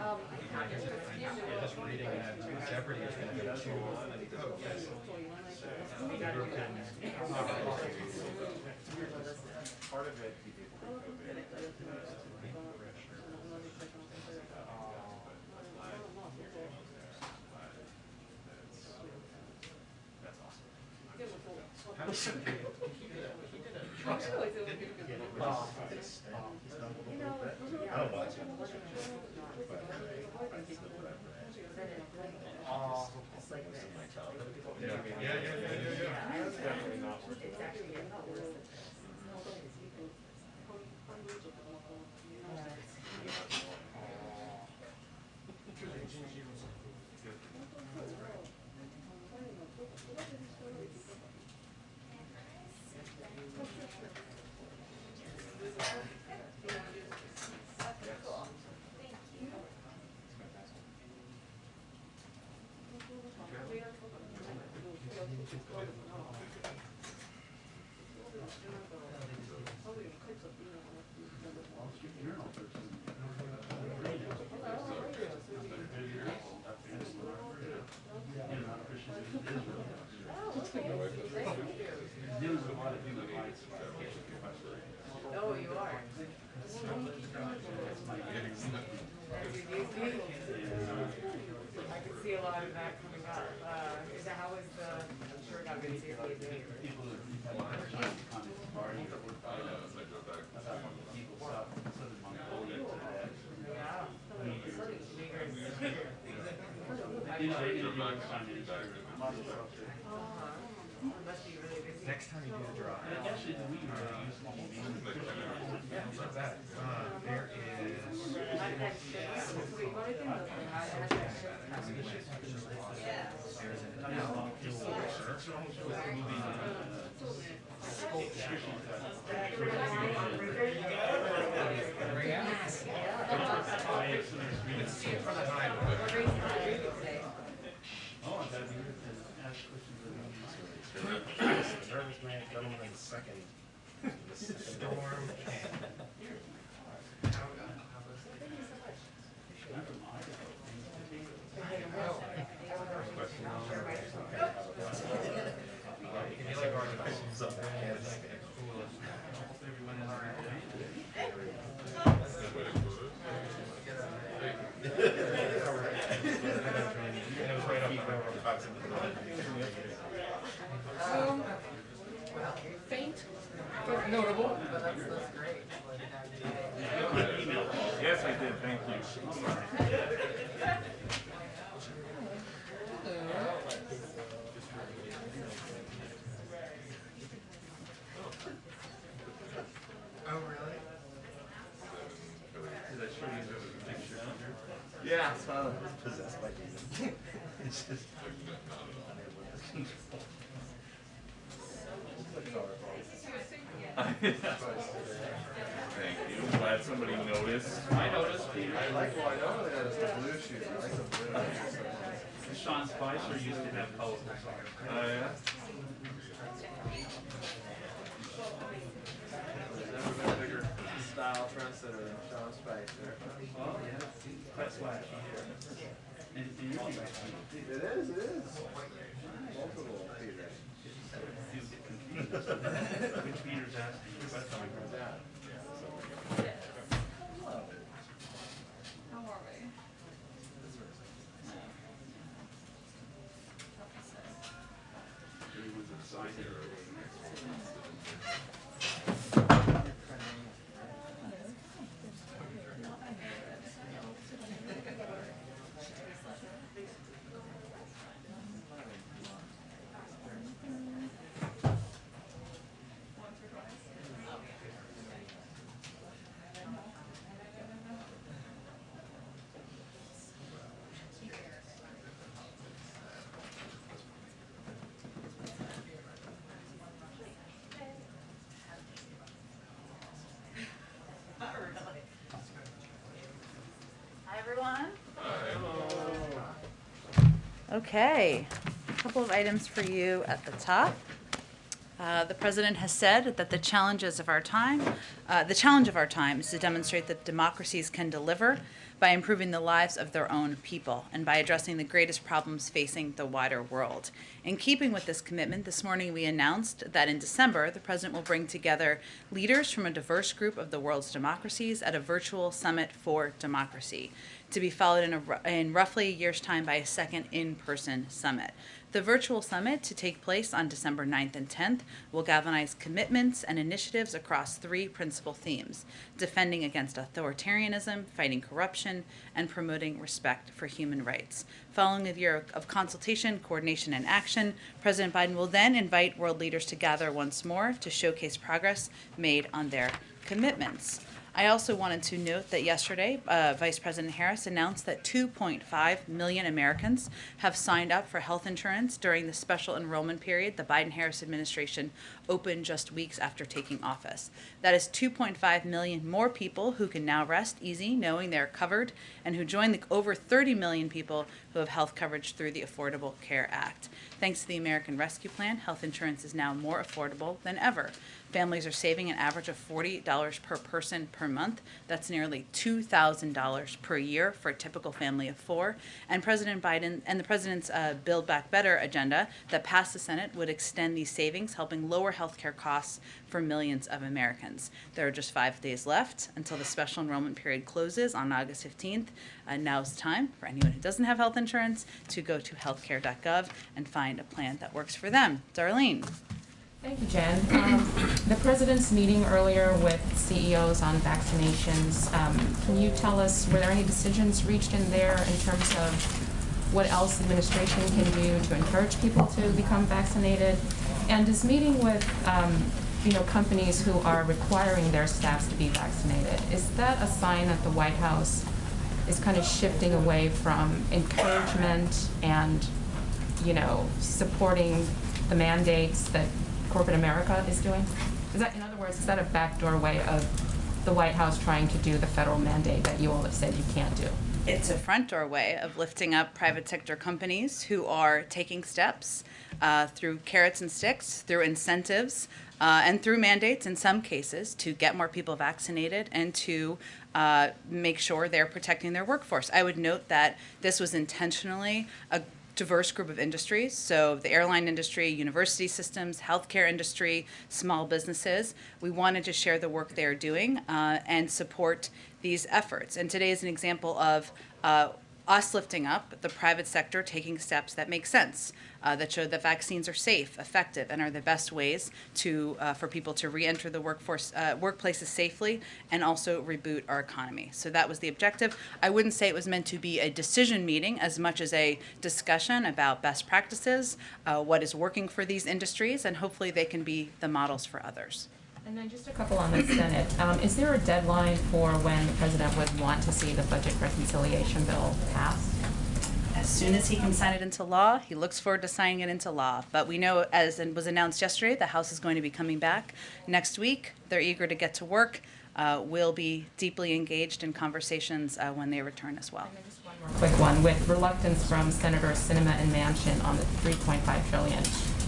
Just reading that Jeopardy is going to be two. Part of it, he did pre-COVID. That's awesome. How does he do it? He did a truck. I don't watch it. That's definitely not working. Oh, you are. I can see a lot of that coming up. Is that how is the? I'm sure it got busy. People who have comments party people stuff. Southern Mongolia. Yeah. Must be really busy. Next time you do the drive. Actually, the weed really used to be. Yeah, not bad. There is. Nervous man, gentleman in second. Storm. Faint, but notable. But that's great. Yes, I did. Thank you. Oh, really? Did I show you the picture? Yeah, so Possessed by demons. It's just. Thank you. Glad somebody noticed. I noticed. I like, well, I know they noticed the blue shoes. I like the blue. Sean Spicer used to have colorful socks. Oh, yeah? There's never been a bigger style trendsetter than Sean Spicer. Oh, yeah. That's why. And you're right. It is, it is. Multiple Peters. You get confused. Which Peter's asking? What's coming from that? How are we? He was a signer. Hi, everyone. Okay, a couple of items for you at the top. The president has said that the challenge of our time is to demonstrate that democracies can deliver by improving the lives of their own people and by addressing the greatest problems facing the wider world. In keeping with this commitment, this morning we announced that in December, the President will bring together leaders from a diverse group of the world's democracies at a virtual summit for democracy, to be followed in roughly a year's time by a second in-person summit. The virtual summit, to take place on December 9th and 10th, will galvanize commitments and initiatives across three principal themes: defending against authoritarianism, fighting corruption, and promoting respect for human rights. Following a year of consultation, coordination, and action, President Biden will then invite world leaders to gather once more to showcase progress made on their commitments. I also wanted to note that yesterday, Vice President Harris announced that 2.5 million Americans have signed up for health insurance during the special enrollment period the Biden-Harris administration opened just weeks after taking office. That is 2.5 million more people who can now rest easy knowing they're covered, and who join the over 30 million people who have health coverage through the Affordable Care Act. Thanks to the American Rescue Plan, health insurance is now more affordable than ever. Families are saving an average of $40 per person per month. That's nearly $2,000 per year for a typical family of four. And President Biden and the President's Build Back Better agenda that passed the Senate would extend these savings, helping lower health care costs for millions of Americans. There are just 5 days left until the special enrollment period closes on August 15th. Now's the time for anyone who doesn't have health insurance to go to healthcare.gov and find a plan that works for them. Darlene. Thank you, Jen. The President's meeting earlier with CEOs on vaccinations, can you tell us, were there any decisions reached in there in terms of what else the administration can do to encourage people to become vaccinated? And is meeting with companies who are requiring their staffs to be vaccinated, is that a sign that the White House is kind of shifting away from encouragement and, supporting the mandates that corporate America is doing? Is that, in other words, is that a backdoor way of the White House trying to do the federal mandate that you all have said you can't do? It's a front door way of lifting up private sector companies who are taking steps through carrots and sticks, through incentives, and through mandates in some cases to get more people vaccinated and to make sure they're protecting their workforce. I would note that this was intentionally a diverse group of industries, so the airline industry, university systems, healthcare industry, small businesses. We wanted to share the work they're doing and support these efforts. And today is an example of us lifting up the private sector taking steps that make sense, that show that vaccines are safe, effective, and are the best ways for people to re-enter the workplaces safely and also reboot our economy. So that was the objective. I wouldn't say it was meant to be a decision meeting as much as a discussion about best practices, what is working for these industries, and hopefully they can be the models for others. And then just a couple on the Senate. Is there a deadline for when the President would want to see the budget reconciliation bill passed? As soon as he can sign it into law, he looks forward to signing it into law. But we know, as was announced yesterday, the House is going to be coming back next week. They're eager to get to work. We'll be deeply engaged in conversations when they return as well. And then just one more quick one. With reluctance from Senators Sinema and Manchin on the $3.5 trillion,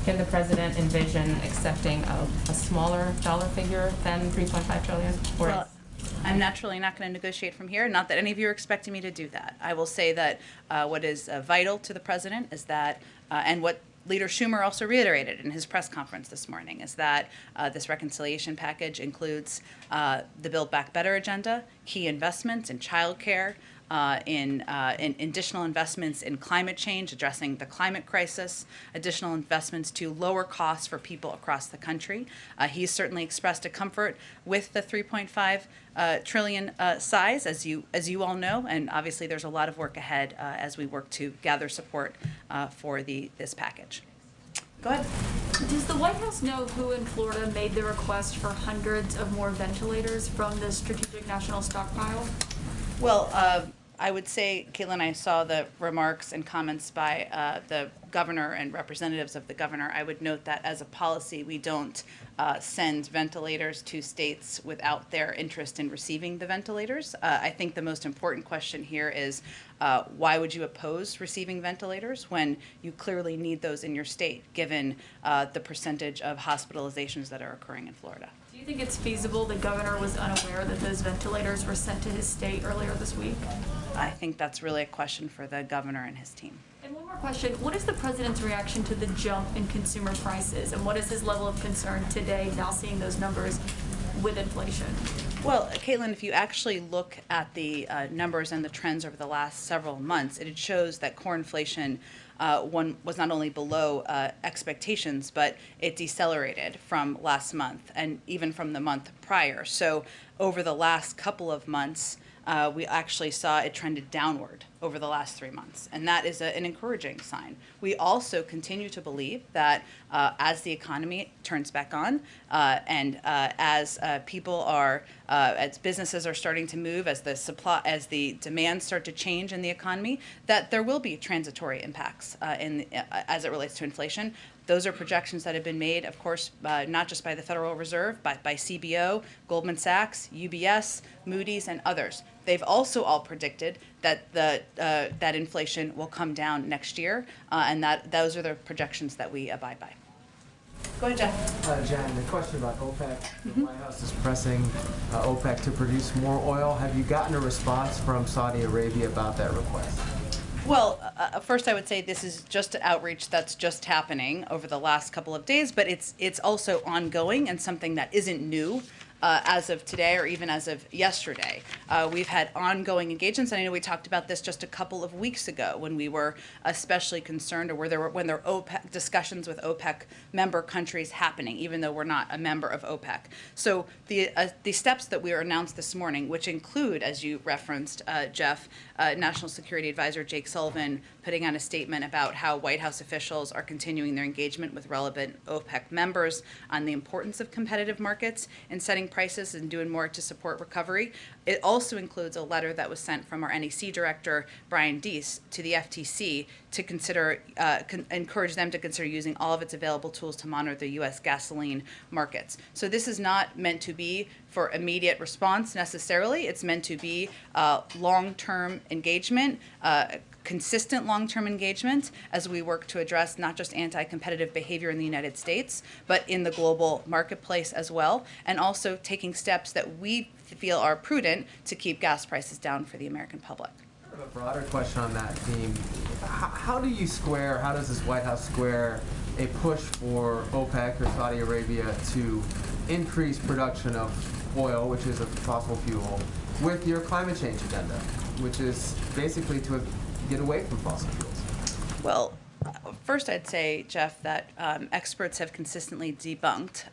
can the President envision accepting a smaller dollar figure than $3.5 trillion? Well, I'm naturally not going to negotiate from here. Not that any of you are expecting me to do that. I will say that what is vital to the President is that, and what Leader Schumer also reiterated in his press conference this morning, is that this reconciliation package includes the Build Back Better agenda, key investments in child care, in additional investments in climate change, addressing the climate crisis, additional investments to lower costs for people across the country. He's certainly expressed a comfort with the 3.5 trillion size, as you all know, and obviously there's a lot of work ahead as we work to gather support for this package. Go ahead. Does the White House know who in Florida made the request for hundreds of more ventilators from the Strategic National Stockpile? Well, I would say, Caitlin, I saw the remarks and comments by the governor and representatives of the governor. I would note that as a policy, we don't send ventilators to states without their interest in receiving the ventilators. I think the most important question here is why would you oppose receiving ventilators when you clearly need those in your state, given the percentage of hospitalizations that are occurring in Florida? Do Do you think it's feasible the governor was unaware that those ventilators were sent to his state earlier this week? I think that's really a question for the governor and his team. And one more question, what is the president's reaction to the jump in consumer prices, and what is his level of concern today, now seeing those numbers with inflation? Well, Caitlin, if you actually look at the numbers and the trends over the last several months, it shows that core inflation was not only below expectations, but it decelerated from last month and even from the month prior. So over the last couple of months, we actually saw it trended downward over the last 3 months, and that is an encouraging sign. We also continue to believe that as the economy turns back on, and as people are, as businesses are starting to move, as the demands start to change in the economy, that there will be transitory impacts as it relates to inflation. Those are projections that have been made, of course, not just by the Federal Reserve, but by CBO, Goldman Sachs, UBS, Moody's, and others. They've also all predicted that that inflation will come down next year, and that those are the projections that we abide by. Go ahead, Jeff. Jen, the question about OPEC. The White House is pressing OPEC to produce more oil. Have you gotten a response from Saudi Arabia about that request? Well, first I would say this is just an outreach that's just happening over the last couple of days, but it's also ongoing and something that isn't new. As of today or even as of yesterday. We've had ongoing engagements, and I know we talked about this just a couple of weeks ago when we were especially concerned, or when there were OPEC discussions with OPEC member countries happening, even though we're not a member of OPEC. So the steps that we were announced this morning, which include, as you referenced, Jeff, National Security Advisor Jake Sullivan putting out a statement about how White House officials are continuing their engagement with relevant OPEC members on the importance of competitive markets and setting prices and doing more to support recovery. It also includes a letter that was sent from our NEC director, Brian Deese, to the FTC to consider, encourage them to consider using all of its available tools to monitor the U.S. gasoline markets. So this is not meant to be for immediate response necessarily. It's meant to be long-term engagement, consistent long-term engagement as we work to address not just anti-competitive behavior in the United States, but in the global marketplace as well, and also taking steps that we feel are prudent to keep gas prices down for the American public. I have a broader question on that theme. How does this White House square a push for OPEC or Saudi Arabia to increase production of oil, which is a fossil fuel, with your climate change agenda, which is basically to get away from fossil fuels? Well, first I'd say, Jeff, that experts have consistently debunked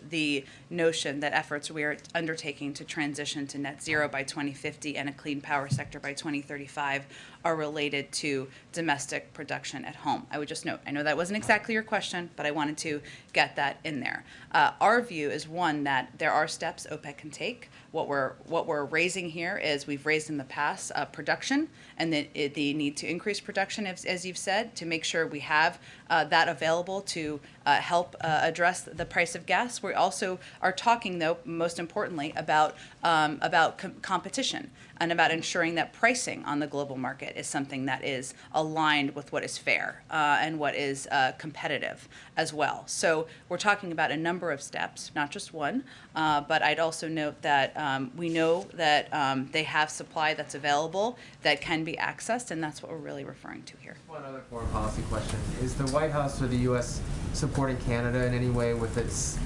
the notion that efforts we are undertaking to transition to net zero by 2050 and a clean power sector by 2035 are related to domestic production at home. I would just note, I know that wasn't exactly your question, but I wanted to get that in there. Our view is one that there are steps OPEC can take. What we're raising here is we've raised in the past production and the need to increase production, as you've said, to make sure we have that available to help address the price of gas. We also are talking, though, most importantly, about competition and about ensuring that pricing on the global market is something that is aligned with what is fair and what is competitive as well. So we're talking about a number of steps, not just one, but I'd also note that we know that they have supply that's available that can be accessed, and that's what we're really referring to here. One other foreign policy question. Is the White House or the U.S. supporting Canada in any way with its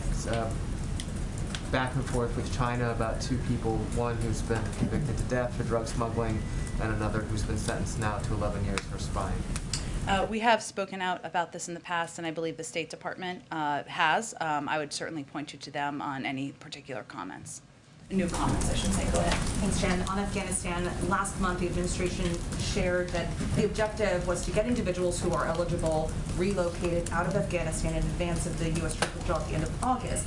back and forth with China about two people, one who's been convicted to death for drug smuggling and another who's been sentenced now to 11 years for spying? We have spoken out about this in the past, and I believe the State Department has. I would certainly point you to them on any particular comments. New comments, I should say. Go ahead. Thanks, Jen. On Afghanistan, last month the administration shared that the objective was to get individuals who are eligible relocated out of Afghanistan in advance of the U.S. troop withdrawal at the end of August.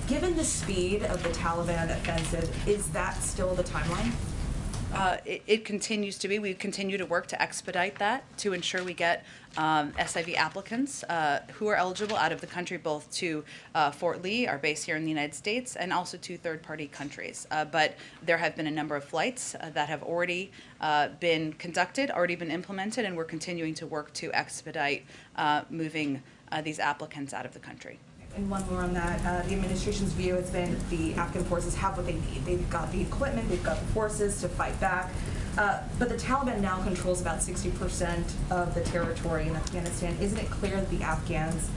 Given the speed of the Taliban offensive, is that still the timeline? It continues to be. We continue to work to expedite that to ensure we get SIV applicants who are eligible out of the country, both to Fort Lee, our base here in the United States, and also to third-party countries. But there have been a number of flights that have already been conducted, already been implemented, and we're continuing to work to expedite moving these applicants out of the country. And one more on that, the administration's view has been the Afghan forces have what they need. They've got the equipment, they've got the forces to fight back. But the Taliban now controls about 60% of the territory in Afghanistan. Isn't it clear that the Afghans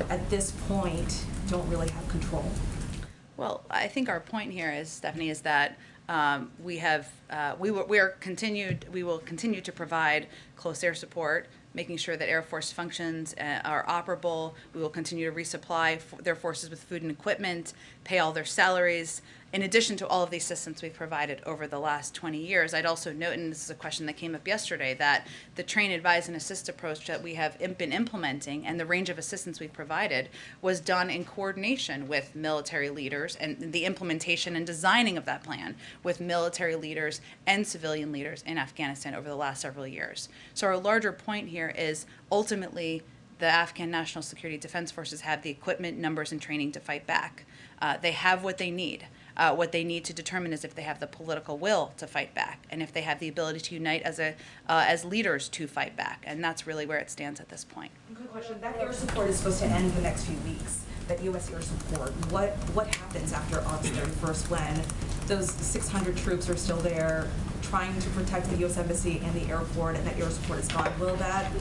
at this point don't really have control? Well, I think our point here is, Stephanie, is that we will continue to provide close air support, making sure that Air Force functions are operable. We will continue to resupply their forces with food and equipment, pay all their salaries. In addition to all of the assistance we've provided over the last 20 years, I'd also note, and this is a question that came up yesterday, that the train, advise, and assist approach that we have been implementing and the range of assistance we've provided was done in coordination with military leaders, and the implementation and designing of that plan with military leaders and civilian leaders in Afghanistan over the last several years. So our larger point here is ultimately the Afghan National Security Defense Forces have the equipment, numbers, and training to fight back. They have what they need. What they need to determine is if they have the political will to fight back, and if they have the ability to unite as leaders to fight back, and that's really where it stands at this point. Good question. That air support is supposed to end in the next few weeks. That U.S. air support. What happens after August 31st when those 600 troops are still there trying to protect the U.S. Embassy and the airport, and that air support is gone? Will that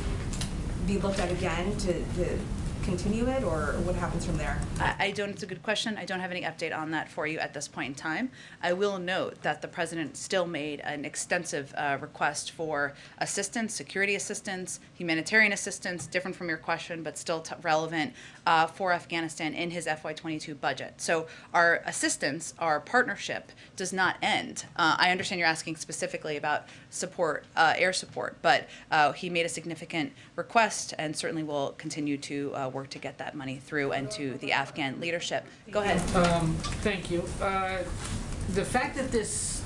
be looked at again to continue it, or what happens from there? It's a good question. I don't have any update on that for you at this point in time. I will note that the president still made an extensive request for assistance, security assistance, humanitarian assistance, different from your question, but still relevant for Afghanistan in his FY22 budget. So our assistance, our partnership does not end. I understand you're asking specifically about support, air support, but he made a significant request and certainly will continue to work to get that money through and to the Afghan leadership. Go ahead. Thank you. The fact that this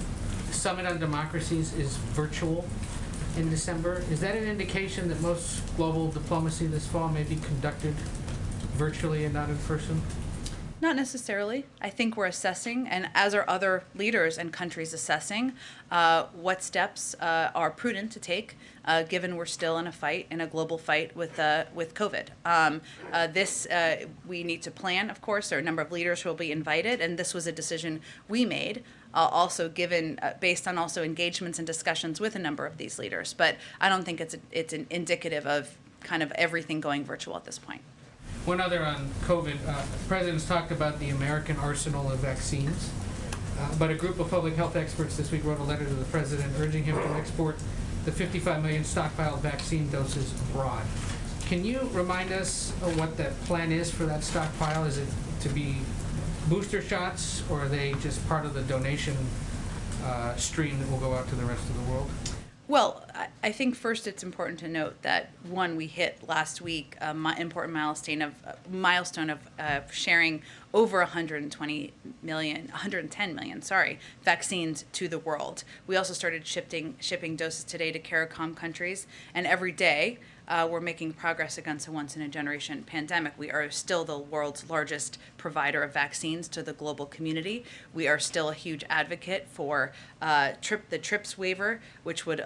Summit on Democracies is virtual in December, is that an indication that most global diplomacy this fall may be conducted virtually and not in person? Not necessarily. I think we're assessing, and as are other leaders and countries assessing, what steps are prudent to take, given we're still in a fight, in a global fight with COVID. We need to plan, of course. There are a number of leaders who will be invited, and this was a decision we made, also given, based on also engagements and discussions with a number of these leaders. But I don't think it's an indicative of kind of everything going virtual at this point. One other on COVID. The President's talked about the American arsenal of vaccines, but a group of public health experts this week wrote a letter to the President urging him to export the 55 million stockpiled vaccine doses abroad. Can you remind us what that plan is for that stockpile? Is it to be booster shots, or are they just part of the donation stream that will go out to the rest of the world? Well, I think first it's important to note that, one, we hit last week an important milestone of sharing over 110 million, vaccines to the world. We also started shipping doses today to CARICOM countries, and every day we're making progress against a once-in-a-generation pandemic. We are still the world's largest provider of vaccines to the global community. We are still a huge advocate for the TRIPS waiver, which would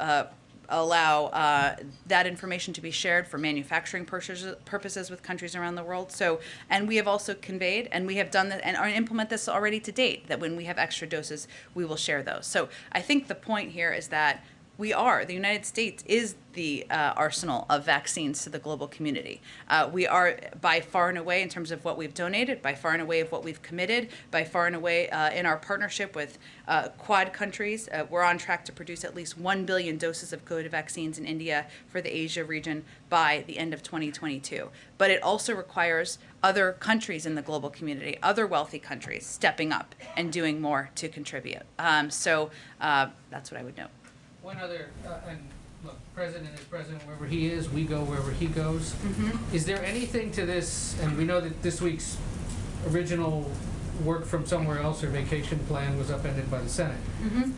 allow that information to be shared for manufacturing purposes with countries around the world. So, and we have also conveyed, and we have done that and implement this already to date, that when we have extra doses, we will share those. So I think the point here is that the United States is the arsenal of vaccines to the global community. We are by far and away, in terms of what we've donated, by far and away of what we've committed, by far and away in our partnership with Quad countries. We're on track to produce at least 1 billion doses of COVID vaccines in India for the Asia region by the end of 2022. But it also requires other countries in the global community, other wealthy countries, stepping up and doing more to contribute. So that's what I would note. One other, and look, President is President wherever he is, we go wherever he goes. Mm-hmm. Is there anything to this, and we know that this week's original work from somewhere else or vacation plan was upended by the Senate,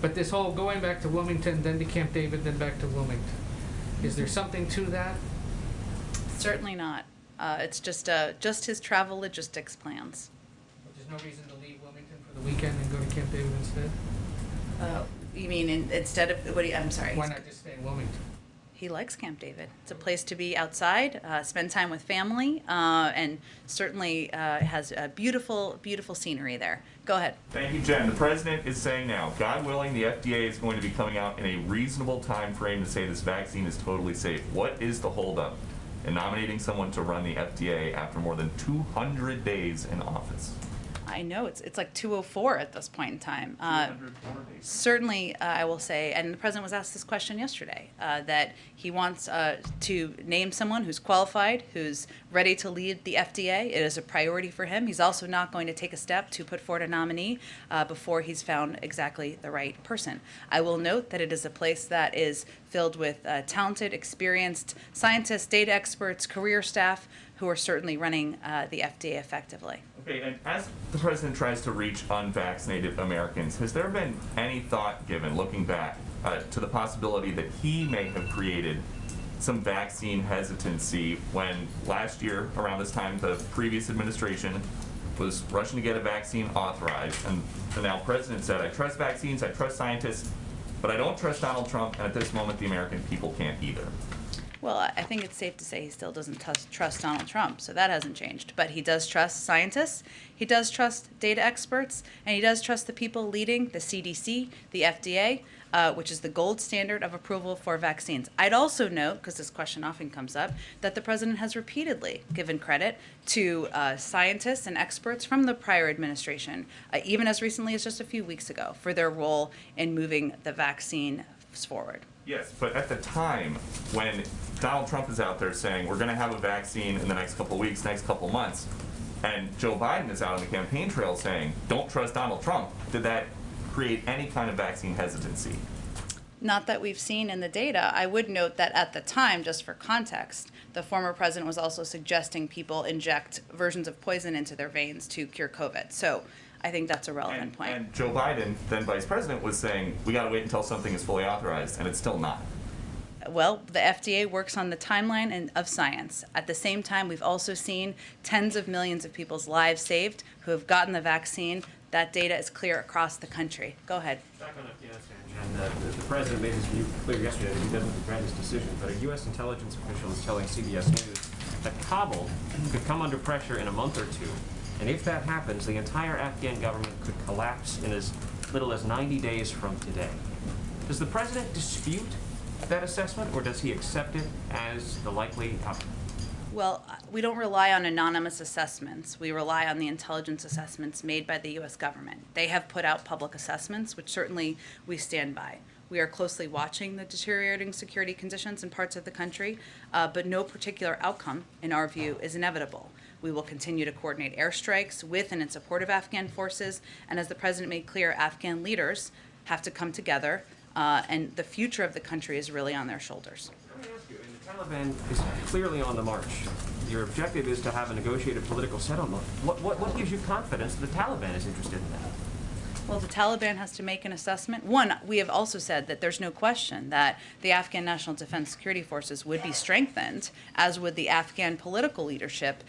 but this whole going back to Wilmington, then to Camp David, then back to Wilmington, is there something to that? Certainly not. It's just his travel logistics plans. But there's no reason to leave Wilmington for the weekend and go to Camp David instead? You mean instead of, I'm sorry. Why not just stay in Wilmington? he likes Camp David. It's a place to be outside, spend time with family, and certainly has a beautiful, beautiful scenery there. Go ahead. Thank you, Jen. The president is saying now, God willing, the FDA is going to be coming out in a reasonable time frame to say this vaccine is totally safe. What is the holdup in nominating someone to run the FDA after more than 200 days in office? I know it's like 2:04 at this point in time. 204 days. Certainly, I will say, and the president was asked this question yesterday, that he wants to name someone who's qualified, who's ready to lead the FDA. It is a priority for him. He's also not going to take a step to put forward a nominee before he's found exactly the right person. I will note that it is a place that is filled with talented, experienced scientists, data experts, career staff who are certainly running the FDA effectively. Okay, and as the president tries to reach unvaccinated Americans, has there been any thought given, looking back, to the possibility that he may have created some vaccine hesitancy when last year, around this time, the previous administration was rushing to get a vaccine authorized, and the now president said, I trust vaccines, I trust scientists, but I don't trust Donald Trump, and at this moment the American people can't either. Well, I think it's safe to say he still doesn't trust Donald Trump, so that hasn't changed. But he does trust scientists, he does trust data experts, and he does trust the people leading the CDC, the FDA, which is the gold standard of approval for vaccines. I'd also note, because this question often comes up, that the president has repeatedly given credit to scientists and experts from the prior administration, even as recently as just a few weeks ago, for their role in moving the vaccine forward. Yes, but at the time when Donald Trump is out there saying we're going to have a vaccine in the next couple of weeks, next couple of months, and Joe Biden is out on the campaign trail saying don't trust Donald Trump, did that create any kind of vaccine hesitancy? Not that we've seen in the data. I would note that at the time, just for context, the former president was also suggesting people inject versions of poison into their veins to cure COVID. So I think that's a relevant point. And Joe Biden, then vice president, was saying we got to wait until something is fully authorized, and it's still not. Well, the FDA works on the timeline of science. At the same time, we've also seen tens of millions of people's lives saved who have gotten the vaccine. That data is clear across the country. Go ahead. Back on Afghanistan, Jen, the president made his view clear yesterday that he doesn't regret his decision, but a U.S. intelligence official is telling CBS News that Kabul could come under pressure in a month or two, and if that happens, the entire Afghan government could collapse in as little as 90 days from today. Does the president dispute that assessment, or does he accept it as the likely outcome? Well, we don't rely on anonymous assessments. We rely on the intelligence assessments made by the U.S. government. They have put out public assessments, which certainly we stand by. We are closely watching the deteriorating security conditions in parts of the country, but no particular outcome, in our view, is inevitable. We will continue to coordinate airstrikes with and in support of Afghan forces, and as the president made clear, Afghan leaders have to come together, and the future of the country is really on their shoulders. Let me ask you, the Taliban is clearly on the march. Your objective is to have a negotiated political settlement. What gives you confidence that the Taliban is interested in that? Well, the Taliban has to make an assessment. One, we have also said that there's no question that the Afghan National Defense Security Forces would be strengthened, as would the Afghan political leadership,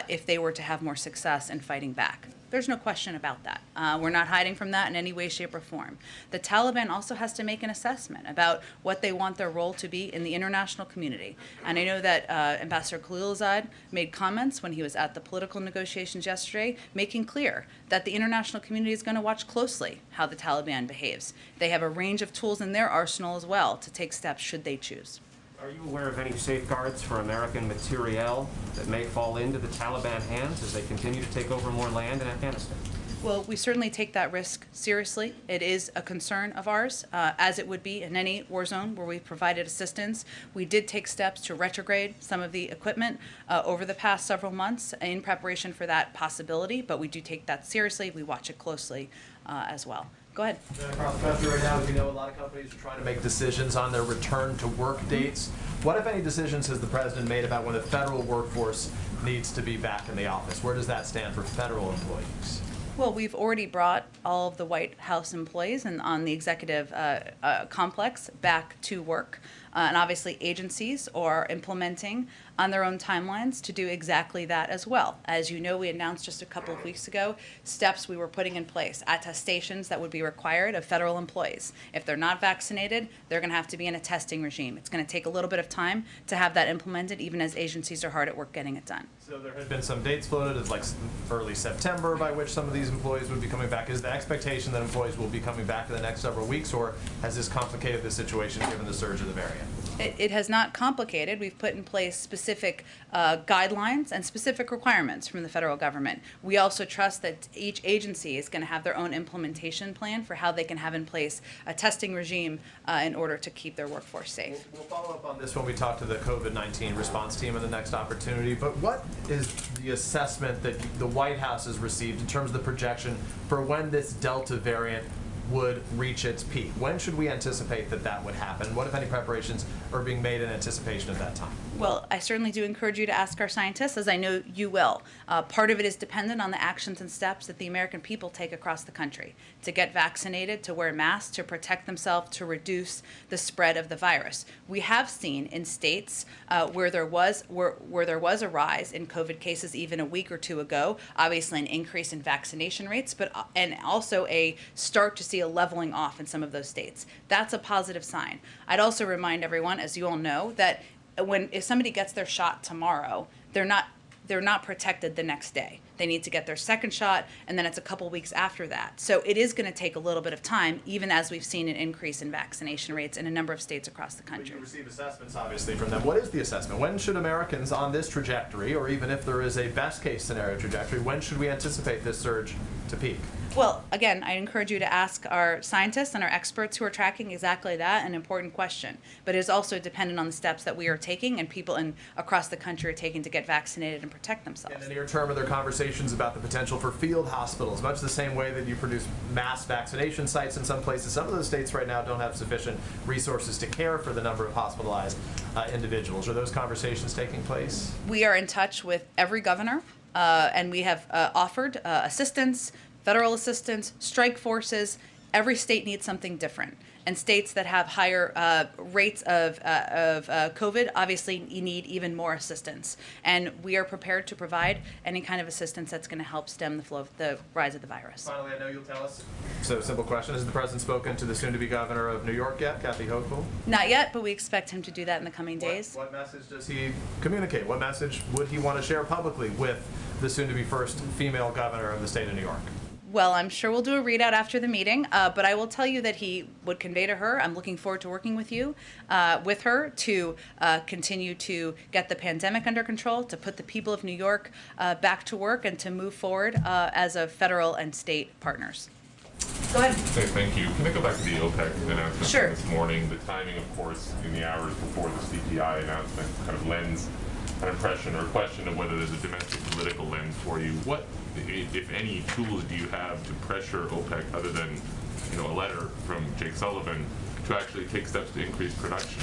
if they were to have more success in fighting back. There's no question about that. We're not hiding from that in any way, shape, or form. The Taliban also has to make an assessment about what they want their role to be in the international community. And I know that Ambassador Khalilzad made comments when he was at the political negotiations yesterday, making clear that the international community is going to watch closely how the Taliban behaves. They have a range of tools in their arsenal as well to take steps should they choose. Are you aware of any safeguards for American materiel that may fall into the Taliban hands as they continue to take over more land in Afghanistan? Well, we certainly take that risk seriously. It is a concern of ours, as it would be in any war zone where we've provided assistance. We did take steps to retrograde some of the equipment over the past several months in preparation for that possibility, but we do take that seriously. We watch it closely as well. Go ahead. Across the country right now, as we know, a lot of companies are trying to make decisions on their return to work dates. What, if any, decisions has the president made about when the federal workforce needs to be back in the office? Where does that stand for federal employees? Well, we've already brought all of the White House employees and on the executive complex back to work. and obviously agencies are implementing on their own timelines to do exactly that as well. As you know, we announced just a couple of weeks ago steps we were putting in place, attestations that would be required of federal employees. If they're not vaccinated, they're going to have to be in a testing regime. It's going to take a little bit of time to have that implemented, even as agencies are hard at work getting it done. So there had been some dates floated as like early September by which some of these employees would be coming back. Is the expectation that employees will be coming back in the next several weeks, or has this complicated the situation given the surge of the variant? It has not complicated. We've put in place specific guidelines and specific requirements from the federal government. We also trust that each agency is going to have their own implementation plan for how they can have in place a testing regime in order to keep their workforce safe. We'll follow up on this when we talk to the COVID-19 response team in the next opportunity, but what is the assessment that the White House has received in terms of the projection for when this Delta variant would reach its peak? When should we anticipate that that would happen? What, if any, preparations are being made in anticipation of that time? Well, I certainly do encourage you to ask our scientists, as I know you will. Part of it is dependent on the actions and steps that the American people take across the country to get vaccinated, to wear masks, to protect themselves, to reduce the spread of the virus. We have seen in states where there was a rise in COVID cases even a week or two ago, obviously an increase in vaccination rates, but and also a start to see a leveling off in some of those states. That's a positive sign. I'd also remind everyone, as you all know, that if somebody gets their shot tomorrow, they're not protected the next day. They need to get their second shot, and then it's a couple weeks after that. So it is going to take a little bit of time, even as we've seen an increase in vaccination rates in a number of states across the country. But you receive assessments, obviously, from them. What is the assessment? When should Americans on this trajectory, or even if there is a best-case scenario trajectory, when should we anticipate this surge to peak? Well, again, I encourage you to ask our scientists and our experts who are tracking exactly that, an important question. But it is also dependent on the steps that we are taking and people across the country are taking to get vaccinated and protect themselves. In the near term, are there conversations about the potential for field hospitals, much the same way that you produce mass vaccination sites in some places? Some of those states right now don't have sufficient resources to care for the number of hospitalized individuals. Are those conversations taking place? We are in touch with every governor, and we have offered assistance, federal assistance, strike forces. Every state needs something different. And states that have higher rates of COVID obviously need even more assistance. And we are prepared to provide any kind of assistance that's going to help stem the flow of the rise of the virus. Finally, I know you'll tell us. So, simple question. Has the president spoken to the soon-to-be governor of New York yet, Kathy Hochul? Not yet, but we expect him to do that in the coming days. What message does he communicate? What message would he want to share publicly with the soon-to-be first female governor of the state of New York? Well, I'm sure we'll do a readout after the meeting, but I will tell you that he would convey to her, I'm looking forward to working with you, with her to continue to get the pandemic under control, to put the people of New York back to work, and to move forward as a federal and state partners. Go ahead. Hey, thank you. Can I go back to the OPEC announcement Sure. this morning? The timing, of course, in the hours before the CPI announcement kind of lends an impression or a question of whether there's a domestic political lens for you. What, if any, tools do you have to pressure OPEC other than, a letter from Jake Sullivan to actually take steps to increase production?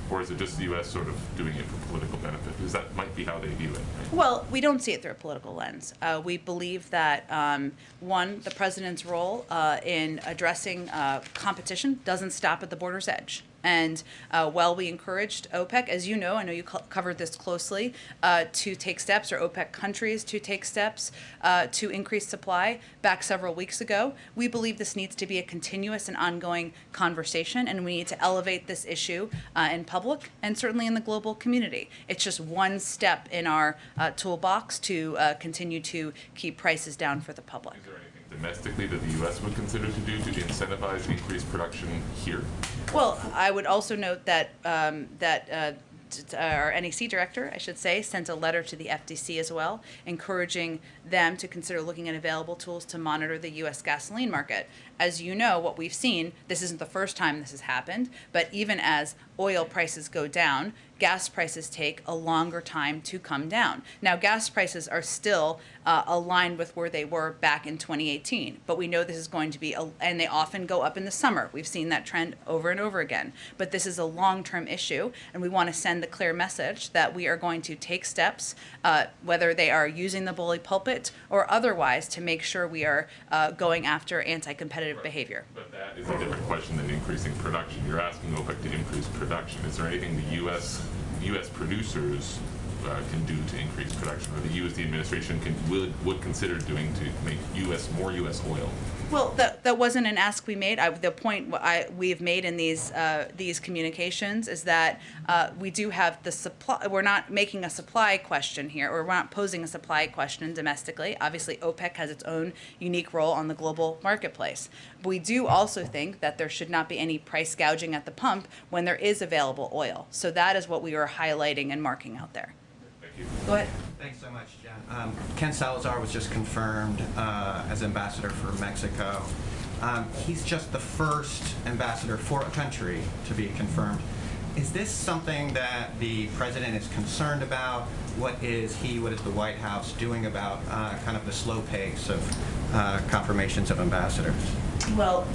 Or is it just the U.S. sort of doing it for political benefit? Because that might be how they view it. Right? Well, we don't see it through a political lens. We believe that, one, the president's role in addressing competition doesn't stop at the border's edge. And while we encouraged OPEC, as you know, I know you covered this closely, to take steps, or OPEC countries to take steps to increase supply back several weeks ago, we believe this needs to be a continuous and ongoing conversation, and we need to elevate this issue in public and certainly in the global community. It's just one step in our toolbox to continue to keep prices down for the public. Is there anything domestically that the U.S. would consider to do to incentivize increased production here? Well, I would also note that our NEC director, I should say, sent a letter to the FTC as well, encouraging them to consider looking at available tools to monitor the U.S. gasoline market. As you know, what we've seen, this isn't the first time this has happened, but even as oil prices go down, gas prices take a longer time to come down. Now, gas prices are still aligned with where they were back in 2018, but we know this is going to be, and they often go up in the summer. We've seen that trend over and over again. But this is a long-term issue, and we want to send the clear message that we are going to take steps, whether they are using the bully pulpit or otherwise, to make sure we are going after anti-competitive behavior. But that is a different question than increasing production. You're asking OPEC to increase production. Is there anything the U.S. producers can do to increase production, or the U.S. the administration would consider doing to make more U.S. oil? Well, that wasn't an ask we made. The point we've made in these communications is that we do have the supply. We're not making a supply question here, or we're not posing a supply question domestically. Obviously, OPEC has its own unique role on the global marketplace. But we do also think that there should not be any price gouging at the pump when there is available oil. So that is what we are highlighting and marking out there. Thank you. Go ahead. Thanks so much, Jen. Ken Salazar was just confirmed as ambassador for Mexico. He's just the first ambassador for a country to be confirmed. Is this something that the president is concerned about? What is the White House doing about kind of the slow pace of confirmations of ambassadors? Well,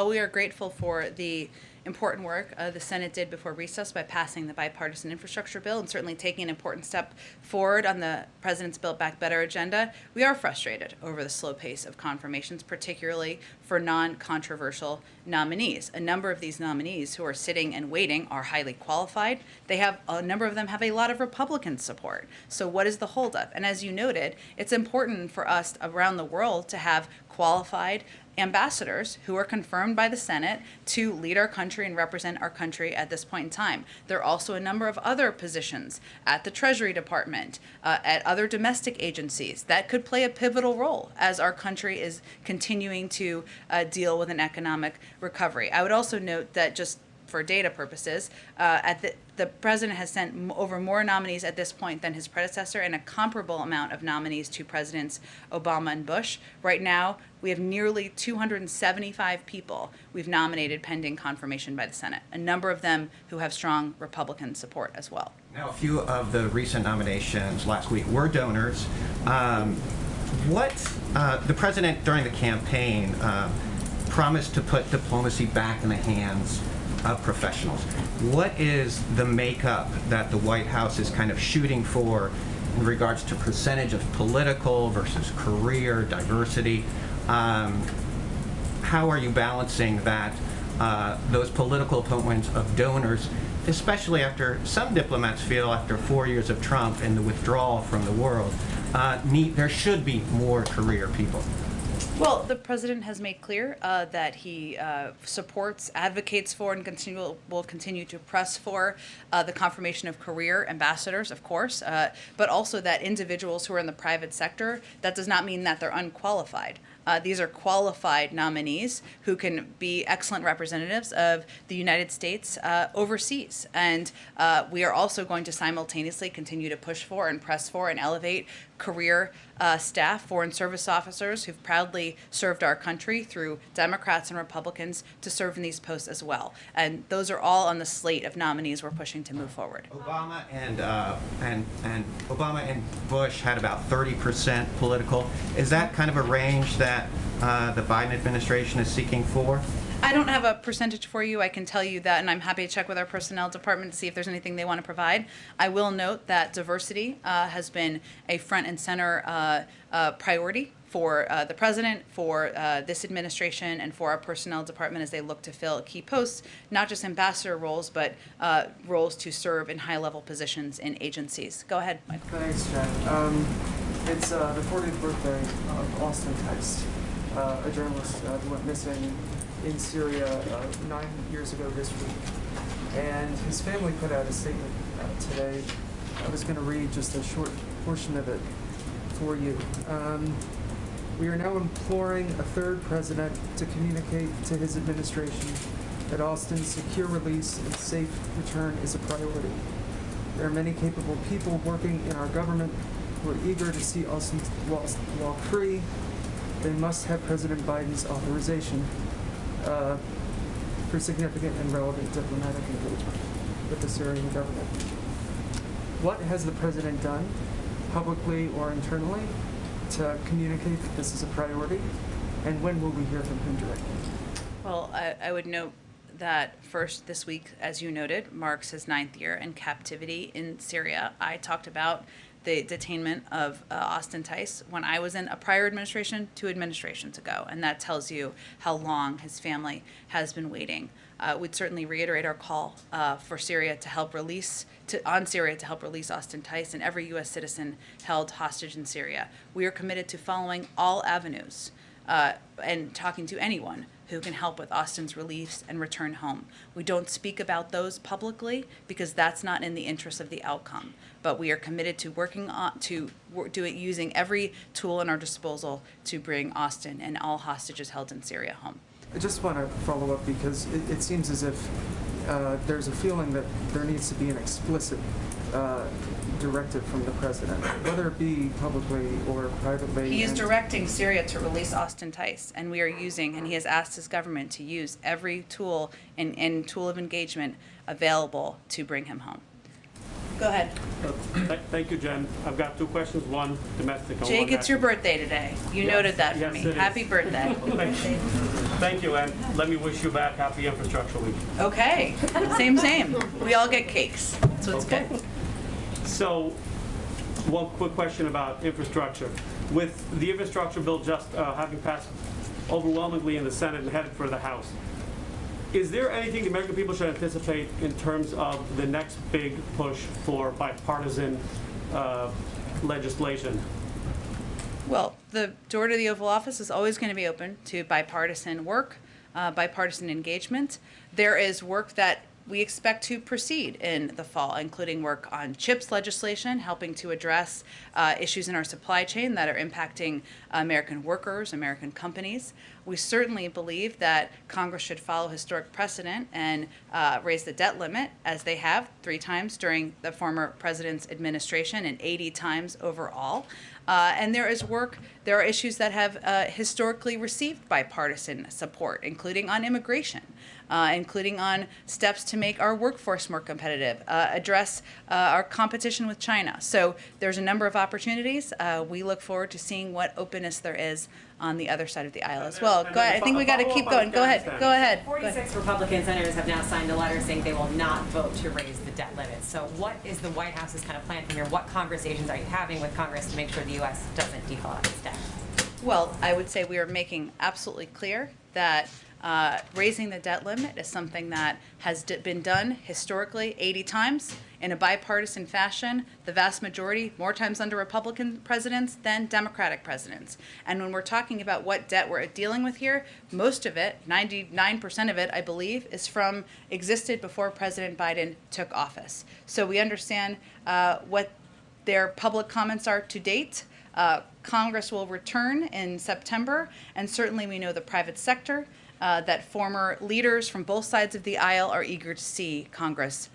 we are grateful for the important work the Senate did before recess by passing the bipartisan infrastructure bill and certainly taking an important step forward on the President's Build Back Better agenda. We are frustrated over the slow pace of confirmations, particularly for non-controversial nominees. A number of these nominees who are sitting and waiting are highly qualified. A number of them have a lot of Republican support. So what is the holdup? And as you noted, it's important for us around the world to have qualified ambassadors who are confirmed by the Senate to lead our country and represent our country at this point in time. There are also a number of other positions at the Treasury Department, at other domestic agencies that could play a pivotal role as our country is continuing to deal with an economic recovery. I would also note that, just for data purposes, the president has sent over more nominees at this point than his predecessor, and a comparable amount of nominees to Presidents Obama and Bush. Right now, we have nearly 275 people we've nominated pending confirmation by the Senate, a number of them who have strong Republican support as well. Now, a few of the recent nominations last week were donors. The president, during the campaign, promised to put diplomacy back in the hands of professionals. What is the makeup that the White House is kind of shooting for in regards to percentage of political versus career diversity? How are you balancing that, those political appointments of donors, especially after some diplomats feel after 4 years of Trump and the withdrawal from the world, there should be more career people? Well, the president has made clear that he supports, advocates for, and will continue to press for the confirmation of career ambassadors, of course, but also that individuals who are in the private sector, that does not mean that they're unqualified. These are qualified nominees who can be excellent representatives of the United States overseas. And we are also going to simultaneously continue to push for and press for and elevate career staff, foreign service officers who've proudly served our country through Democrats and Republicans to serve in these posts as well. And those are all on the slate of nominees we're pushing to move forward. Obama and Bush had about 30% political. Is that kind of a range that the Biden administration is seeking for? I don't have a percentage for you. I can tell you that, and I'm happy to check with our personnel department to see if there's anything they want to provide. I will note that diversity has been a front and center priority for the president, for this administration, and for our personnel department as they look to fill key posts, not just ambassador roles, but roles to serve in high-level positions in agencies. Go ahead, Michael. Thanks, Jen. It's the 40th birthday of Austin Tice, a journalist who went missing in Syria 9 years ago this week. And his family put out a statement today. I was going to read just a short portion of it for you. We are now imploring a third president to communicate to his administration that Austin's secure release and safe return is a priority. There are many capable people working in our government who are eager to see Austin walk free. They must have President Biden's authorization for significant and relevant diplomatic engagement with the Syrian government. what has the president done, publicly or internally, to communicate that this is a priority? And when will we hear from him directly? Well, I would note that first this week, as you noted, marks his 9th year in captivity in Syria. I talked about the detainment of Austin Tice when I was in a prior administration 2 administrations ago, and that tells you how long his family has been waiting. We'd certainly reiterate our call for Syria to help release Austin Tice and every U.S. citizen held hostage in Syria. We are committed to following all avenues and talking to anyone who can help with Austin's release and return home. We don't speak about those publicly because that's not in the interest of the outcome. But we are committed to working on do it using every tool in our disposal to bring Austin and all hostages held in Syria home. I just want to follow up because it seems as if there's a feeling that there needs to be an explicit directive from the president, whether it be publicly or privately. He is directing Syria to release Austin Tice, and we are using, and he has asked his government to use every tool and tool of engagement available to bring him home. Go ahead. Thank you, Jen. I've got 2 questions, one domestic and Jake, one it's your birthday today. You noted that for me. Yes, it is. Happy birthday. Thank you, and let me wish you back happy Infrastructure Week. Okay, same. We all get cakes, so it's good. So, one quick question about infrastructure. With the infrastructure bill just having passed overwhelmingly in the Senate and headed for the House, is there anything the American people should anticipate in terms of the next big push for bipartisan legislation? Well, the door to the Oval Office is always going to be open to bipartisan work, bipartisan engagement. There is work that we expect to proceed in the fall, including work on CHIPS legislation, helping to address issues in our supply chain that are impacting American workers, American companies. We certainly believe that Congress should follow historic precedent and raise the debt limit, as they have 3 times during the former president's administration and 80 times overall. And there are issues that have historically received bipartisan support, including on immigration, including on steps to make our workforce more competitive, address our competition with China. So there's a number of opportunities. We look forward to seeing what openness there is on the other side of the aisle as well. Go ahead. I think we got to keep going. Go ahead. 46 Republican senators have now signed a letter saying they will not vote to raise the debt limit. So what is the White House's kind of plan from here? What conversations are you having with Congress to make sure the U.S. doesn't default on its debt? Well, I would say we are making absolutely clear that raising the debt limit is something that has been done historically 80 times in a bipartisan fashion, the vast majority, more times under Republican presidents than Democratic presidents. And when we're talking about what debt we're dealing with here, most of it, 99% of it, I believe, existed before President Biden took office. So we understand what their public comments are to date. Congress will return in September, and certainly we know the private sector, that former leaders from both sides of the aisle are eager to see Congress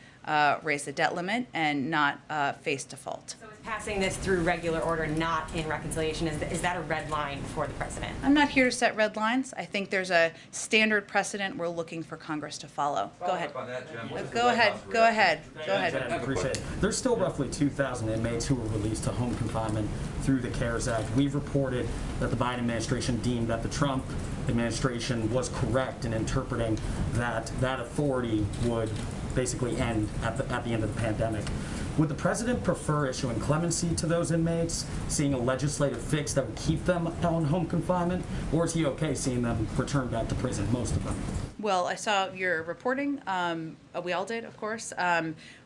raise the debt limit and not face default. So is passing this through regular order not in reconciliation? Is that a red line for the president? I'm not here to set red lines. I think there's a standard precedent we're looking for Congress to follow. Go ahead. Go ahead. I appreciate it. There's still roughly 2,000 inmates who were released to home confinement through the CARES Act. We've reported that the Biden administration deemed that the Trump administration was correct in interpreting that that authority would basically end at the end of the pandemic. Would the president prefer issuing clemency to those inmates, seeing a legislative fix that would keep them on home confinement, or is he okay seeing them return back to prison, most of them? Well, I saw your reporting. We all did, of course.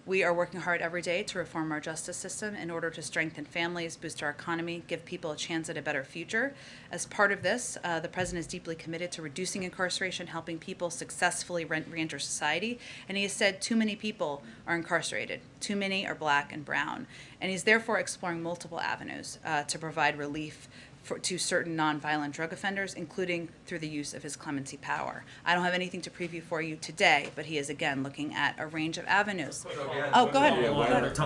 We are working hard every day to reform our justice system in order to strengthen families, boost our economy, give people a chance at a better future. As part of this, the president is deeply committed to reducing incarceration, helping people successfully reenter society. And he has said too many people are incarcerated. Too many are black and brown. And he's therefore exploring multiple avenues to provide relief to certain nonviolent drug offenders, including through the use of his clemency power. I don't have anything to preview for you today, but he is again looking at a range of avenues. Oh, go ahead.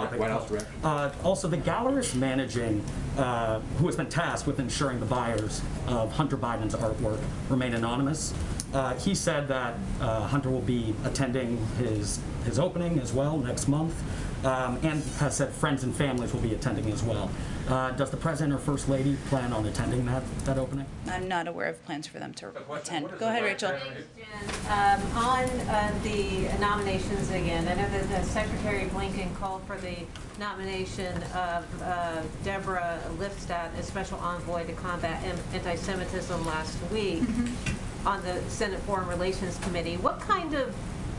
Also, the gallerist managing, who has been tasked with ensuring the buyers of Hunter Biden's artwork remain anonymous. He said that Hunter will be attending his opening as well next month. and has said friends and families will be attending as well. Does the President or First Lady plan on attending that opening? I'm not aware of plans for them to attend. Go ahead, Rachel. On the nominations again, I know that Secretary Blinken called for the nomination of Deborah Lipstadt as Special Envoy to combat anti-Semitism last week on the Senate Foreign Relations Committee. What kind of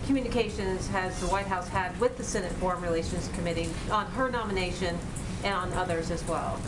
communications has the White House had with the Senate Foreign Relations Committee on her nomination and on others as well?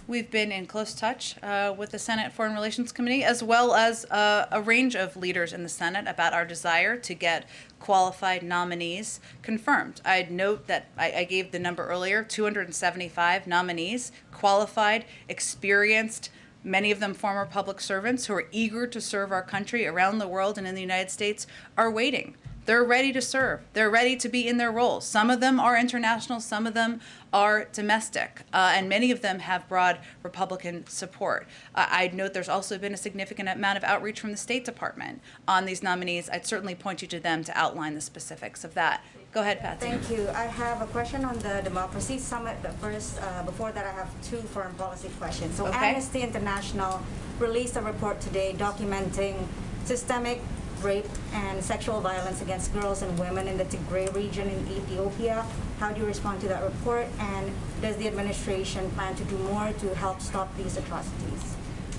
We've been in close touch with the Senate Foreign Relations Committee, as well as a range of leaders in the Senate, about our desire to get qualified nominees confirmed. I'd note that I gave the number earlier, 275 nominees, qualified, experienced, many of them former public servants who are eager to serve our country around the world and in the United States, are waiting. They're ready to serve. They're ready to be in their roles. Some of them are international, some of them are domestic, and many of them have broad Republican support. I'd note there's also been a significant amount of outreach from the State Department on these nominees. I'd certainly point you to them to outline the specifics of that. Go ahead, Patsy. Thank you. I have a question on the Democracy Summit, but first, before that, I have two foreign policy questions. So Amnesty International released a report today documenting systemic rape and sexual violence against girls and women in the Tigray region in Ethiopia. How do you respond to that report? And does the administration plan to do more to help stop these atrocities?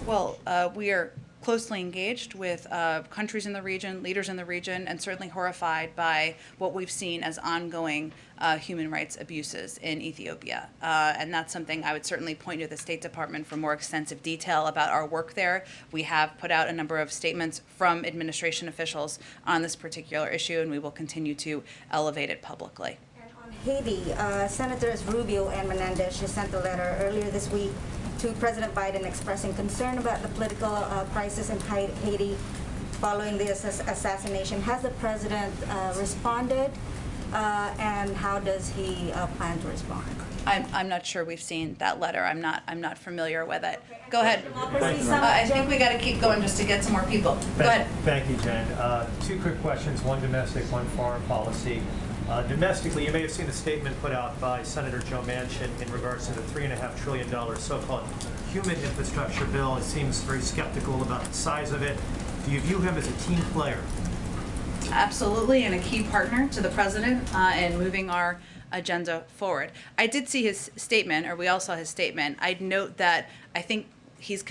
Well, we are closely engaged with countries in the region, leaders in the region, and certainly horrified by what we've seen as ongoing human rights abuses in Ethiopia. And that's something I would certainly point to the State Department for more extensive detail about our work there. We have put out a number of statements from administration officials on this particular issue, and we will continue to elevate it publicly. Haiti, Senators Rubio and Menendez just sent a letter earlier this week to President Biden expressing concern about the political crisis in Haiti following the assassination. Has the president responded, and how does he plan to respond? I'm not sure we've seen that letter. I'm not familiar with it. Go ahead. I think we got to keep going just to get some more people. Go ahead. Thank you, Jen. Two quick questions, one domestic, one foreign policy. Domestically, you may have seen the statement put out by Senator Joe Manchin in regards to the $3.5 trillion so-called human infrastructure bill. It seems very skeptical about the size of it. Do you view him as a team player? Absolutely, and a key partner to the president in moving our agenda forward. I did see his statement, or we all saw his statement. I'd note that I think he's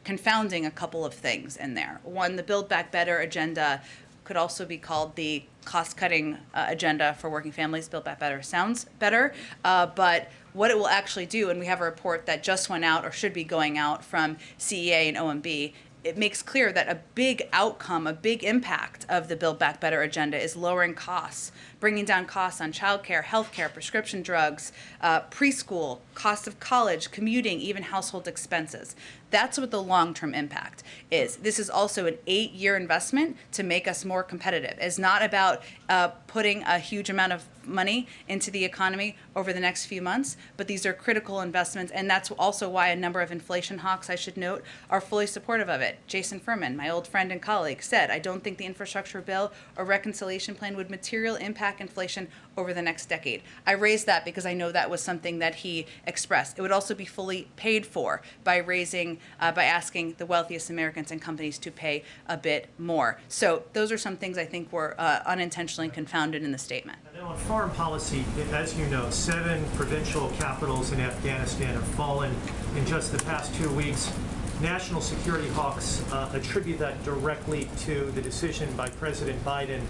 confounding a couple of things in there. One, the Build Back Better agenda could also be called the cost-cutting agenda for working families. Build Back Better sounds better, but what it will actually do, and we have a report that just went out or should be going out from CEA and OMB, it makes clear that a big outcome, a big impact of the Build Back Better agenda is lowering costs, bringing down costs on childcare, healthcare, prescription drugs, preschool, cost of college, commuting, even household expenses. That's what the long-term impact is. This is also an 8-year investment to make us more competitive. It's not about putting a huge amount of money into the economy over the next few months, but these are critical investments, and that's also why a number of inflation hawks, I should note, are fully supportive of it. Jason Furman, my old friend and colleague, said, I don't think the infrastructure bill or reconciliation plan would materially impact inflation over the next decade. I raised that because I know that was something that he expressed. It would also be fully paid for by asking the wealthiest Americans and companies to pay a bit more. So those are some things I think were unintentionally confounded in the statement. And on foreign policy, as you know, 7 provincial capitals in Afghanistan have fallen in just the past 2 weeks. National security hawks attribute that directly to the decision by President Biden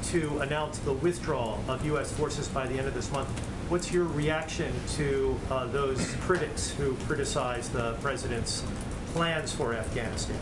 to announce the withdrawal of U.S. forces by the end of this month. What's your reaction to those critics who criticize the president's plans for Afghanistan?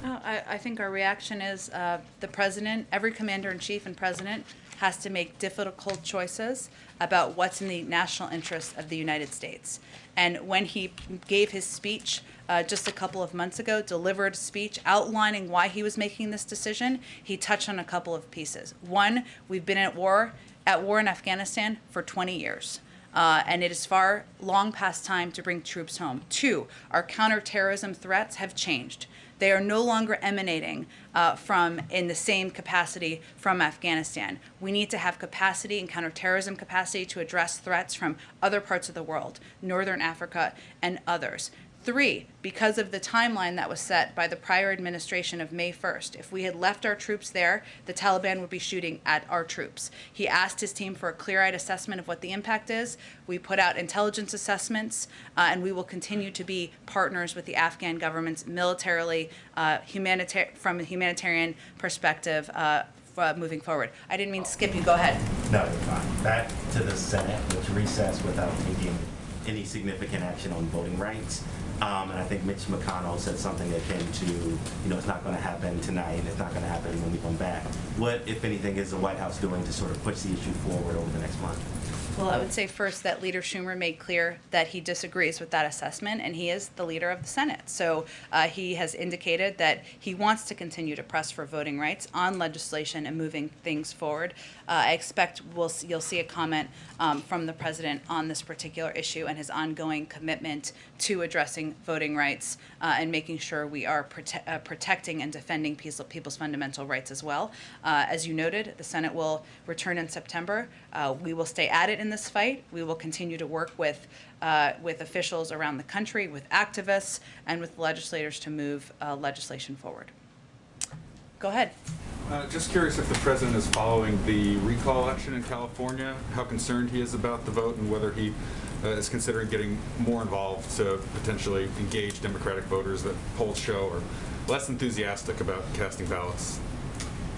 I think our reaction is the president, every commander-in-chief and president has to make difficult choices about what's in the national interest of the United States. And when he gave his speech just a couple of months ago, delivered a speech outlining why he was making this decision, he touched on a couple of pieces. One, we've been at war in Afghanistan for 20 years. and it is far long past time to bring troops home. 2, our counterterrorism threats have changed. They are no longer emanating in the same capacity from Afghanistan. We need to have capacity and counterterrorism capacity to address threats from other parts of the world, Northern Africa and others. 3, because of the timeline that was set by the prior administration of May 1st, if we had left our troops there, the Taliban would be shooting at our troops. He asked his team for a clear-eyed assessment of what the impact is. We put out intelligence assessments, and we will continue to be partners with the Afghan governments militarily, from a humanitarian perspective, moving forward. I didn't mean to skip you. Go ahead. No, you're fine. Back to the Senate, which recessed without taking any significant action on voting rights. And I think Mitch McConnell said something akin to, it's not going to happen tonight, and it's not going to happen when we come back. What, if anything, is the White House doing to sort of push the issue forward over the next month? Well, I would say first that Leader Schumer made clear that he disagrees with that assessment, and he is the leader of the Senate. So he has indicated that he wants to continue to press for voting rights on legislation and moving things forward. I expect you'll see a comment from the president on this particular issue and his ongoing commitment to addressing voting rights and making sure we are protecting and defending people's fundamental rights as well. As you noted, the Senate will return in September. We will stay at it in this fight. We will continue to work with officials around the country, with activists, and with legislators to move legislation forward. Go ahead. Just curious if the president is following the recall election in California, how concerned he is about the vote, and whether he is considering getting more involved to potentially engage Democratic voters that polls show are less enthusiastic about casting ballots.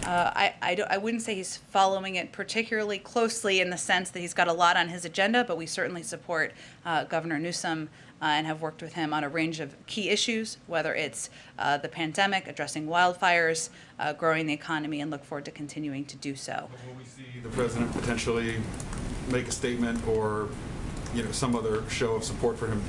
I wouldn't say he's following it particularly closely in the sense that he's got a lot on his agenda, but we certainly support Governor Newsom and have worked with him on a range of key issues, whether it's the pandemic, addressing wildfires, growing the economy, and look forward to continuing to do so. Will we see the president potentially make a statement or, some other show of support for him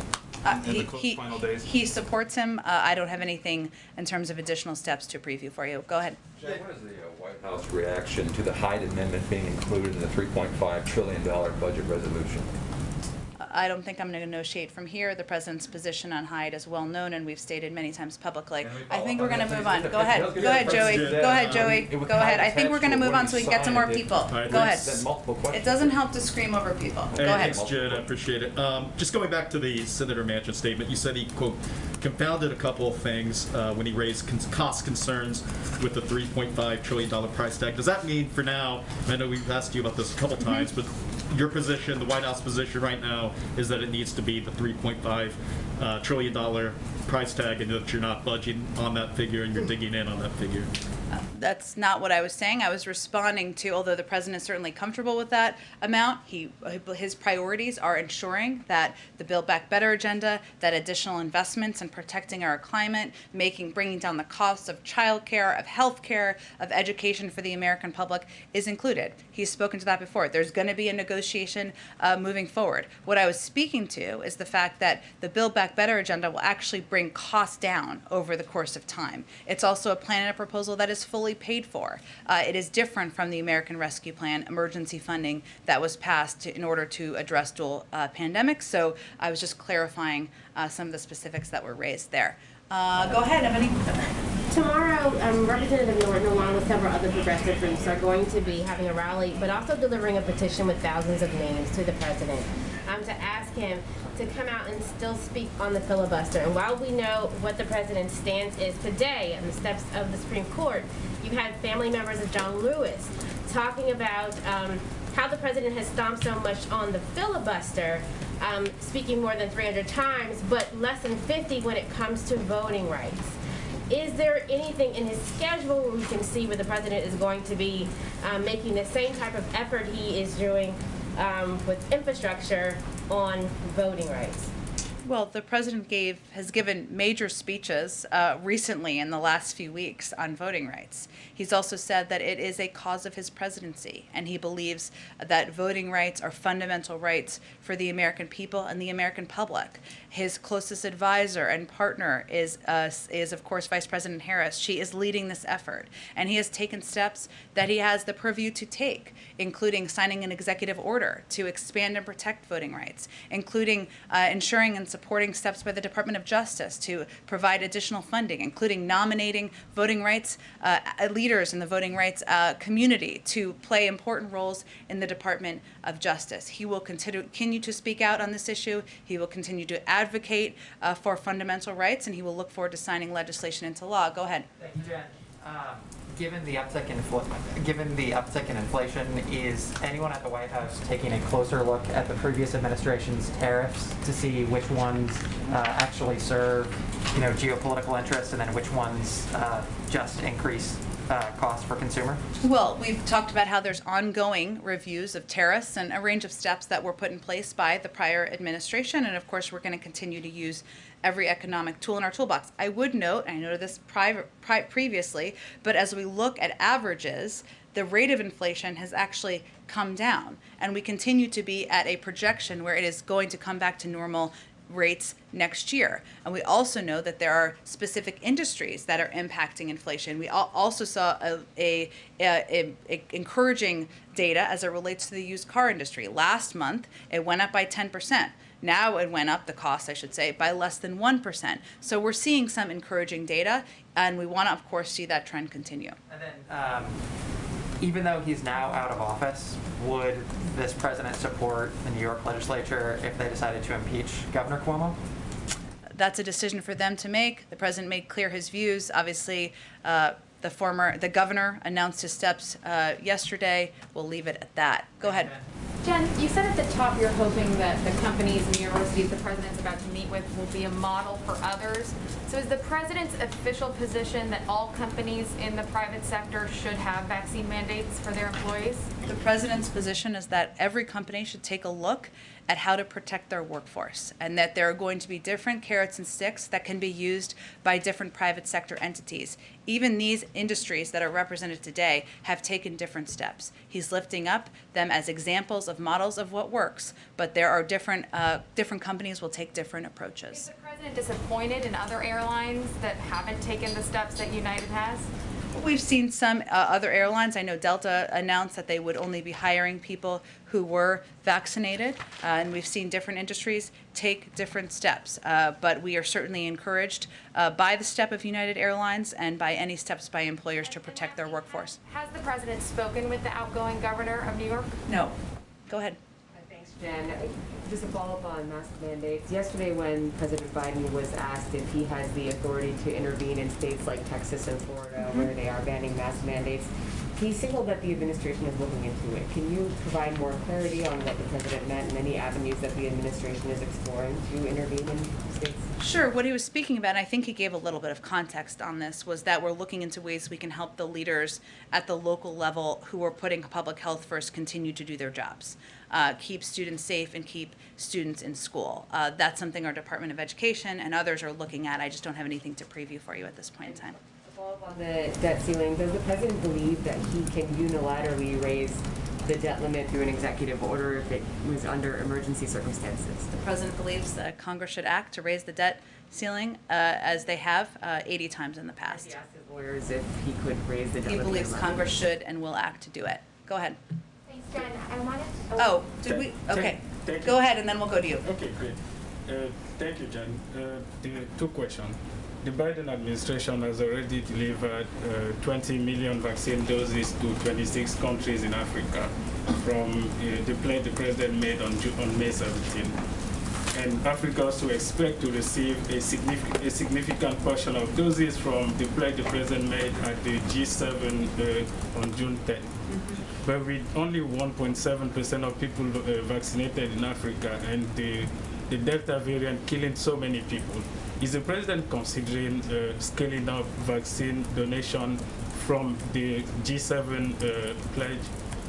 in the final days? He supports him. I don't have anything in terms of additional steps to preview for you. Go ahead. What is the White House reaction to the Hyde Amendment being included in the $3.5 trillion budget resolution? I don't think I'm going to negotiate from here. The president's position on Hyde is well known, and we've stated many times publicly. I think we're going to move on. Go ahead. Go ahead, Joey. Go ahead, Joey. Go ahead. I think we're going to move on so we can get to more people. Go ahead. It doesn't help to scream over people. Go ahead. Thanks, Jen. I appreciate it. Just going back to the Senator Manchin statement, you said he, quote, confounded a couple of things when he raised cost concerns with the $3.5 trillion price tag. Does that mean for now, I know we've asked you about this a couple times, but your position, the White House position right now, is that it needs to be the $3.5 trillion price tag, and that you're not budging on that figure and you're digging in on that figure? That's not what I was saying. I was responding to, although the president is certainly comfortable with that amount, his priorities are ensuring that the Build Back Better agenda, that additional investments in protecting our climate, bringing down the costs of childcare, of healthcare, of education for the American public is included. He's spoken to that before. There's going to be a negotiation moving forward. What I was speaking to is the fact that the Build Back Better agenda will actually bring costs down over the course of time. It's also a plan and a proposal that is fully paid for. It is different from the American Rescue Plan emergency funding that was passed in order to address dual pandemics. So I was just clarifying some of the specifics that were raised there. Go ahead, Ebony. Tomorrow, Representative Norton, along with several other progressive groups, are going to be having a rally, but also delivering a petition with thousands of names to the president to ask him to come out and still speak on the filibuster. And while we know what the president's stance is today on the steps of the Supreme Court, you had family members of John Lewis talking about how the president has stomped so much on the filibuster, speaking more than 300 times, but less than 50 when it comes to voting rights. Is there anything in his schedule where we can see where the president is going to be making the same type of effort he is doing with infrastructure on voting rights? Well, the president has given major speeches recently in the last few weeks on voting rights. He's also said that it is a cause of his presidency, and he believes that voting rights are fundamental rights for the American people and the American public. His closest advisor and partner is of course, Vice President Harris. She is leading this effort, and he has taken steps that he has the purview to take, including signing an executive order to expand and protect voting rights, including ensuring and supporting steps by the Department of Justice to provide additional funding, including nominating voting rights leaders in the voting rights community to play important roles in the Department of Justice. He will continue to speak out on this issue. He will continue to advocate for fundamental rights, and he will look forward to signing legislation into law. Go ahead. Thank you, Jen. Given the uptick in inflation, is anyone at the White House taking a closer look at the previous administration's tariffs to see which ones actually serve, geopolitical interests, and then which ones just increase cost for consumer? Well, we've talked about how there's ongoing reviews of tariffs and a range of steps that were put in place by the prior administration, and of course we're going to continue to use every economic tool in our toolbox. I would note, I noted this previously, but as we look at averages, the rate of inflation has actually come down, and we continue to be at a projection where it is going to come back to normal rates next year. And we also know that there are specific industries that are impacting inflation. We also saw a encouraging data as it relates to the used car industry. Last month, it went up by 10%. Now it went up, the cost, I should say, by less than 1%. So we're seeing some encouraging data, and we want to, of course, see that trend continue. And then, even though he's now out of office, would this president support the New York legislature if they decided to impeach Governor Cuomo? That's a decision for them to make. The president made clear his views. Obviously, the governor announced his steps yesterday. We'll leave it at that. Go ahead. Jen, you said at the top you're hoping that the companies and universities the president's about to meet with will be a model for others. So is the president's official position that all companies in the private sector should have vaccine mandates for their employees? The president's position is that every company should take a look at how to protect their workforce, and that there are going to be different carrots and sticks that can be used by different private sector entities. Even these industries that are represented today have taken different steps. He's lifting up them as examples of models of what works, but there are different companies will take different approaches. Is the president disappointed in other airlines that haven't taken the steps that United has? We've seen some other airlines. I know Delta announced that they would only be hiring people who were vaccinated, and we've seen different industries take different steps. But we are certainly encouraged by the step of United Airlines and by any steps by employers to protect their workforce. Has the president spoken with the outgoing governor of New York? No. Go ahead. Thanks, Jen. Just a follow-up on mask mandates. Yesterday when President Biden was asked if he has the authority to intervene in states like Texas and Florida where they are banning mask mandates, he signaled that the administration is looking into it. Can you provide more clarity on what the president meant and any avenues that the administration is exploring to intervene in states? Sure. What he was speaking about, and I think he gave a little bit of context on this, was that we're looking into ways we can help the leaders at the local level who are putting public health first continue to do their jobs. Keep students safe and keep students in school. That's something our Department of Education and others are looking at. I just don't have anything to preview for you at this point in time. To follow up on the debt ceiling, does the president believe that he can unilaterally raise the debt limit through an executive order if it was under emergency circumstances? The president believes that Congress should act to raise the debt ceiling as they have 80 times in the past. He asked his lawyers if he could raise the debt limit. He believes Congress should and will act to do it. Go ahead. Thanks, Jen. I wanted to... Oh, did we? Okay. Go ahead, and then we'll go to you. Okay, great. Thank you, Jen. Two questions. The Biden administration has already delivered 20 million vaccine doses to 26 countries in Africa from the pledge the president made on May 17. And Africa also expects to receive a significant portion of doses from the pledge the president made at the G7 on June 10. But with only 1.7% of people vaccinated in Africa and the Delta variant killing so many people, is the president considering scaling up vaccine donation from the G7 pledge?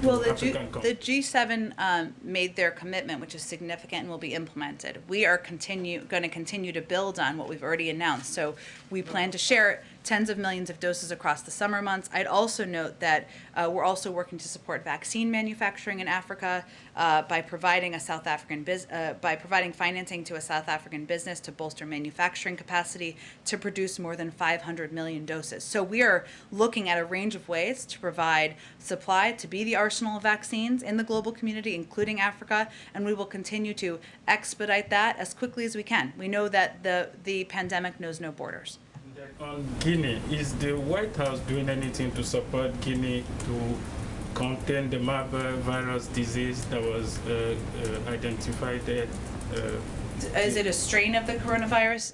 Well, the African countries? G7 made their commitment, which is significant and will be implemented. We are going to continue to build on what we've already announced. So we plan to share tens of millions of doses across the summer months. I'd also note that we're also working to support vaccine manufacturing in Africa by providing financing to a South African business to bolster manufacturing capacity to produce more than 500 million doses. So we are looking at a range of ways to provide supply to be the arsenal of vaccines in the global community, including Africa, and we will continue to expedite that as quickly as we can. We know that the pandemic knows no borders. On Guinea, is the White House doing anything to support Guinea to contain the Marburg virus disease that was identified there? Is it a strain of the coronavirus?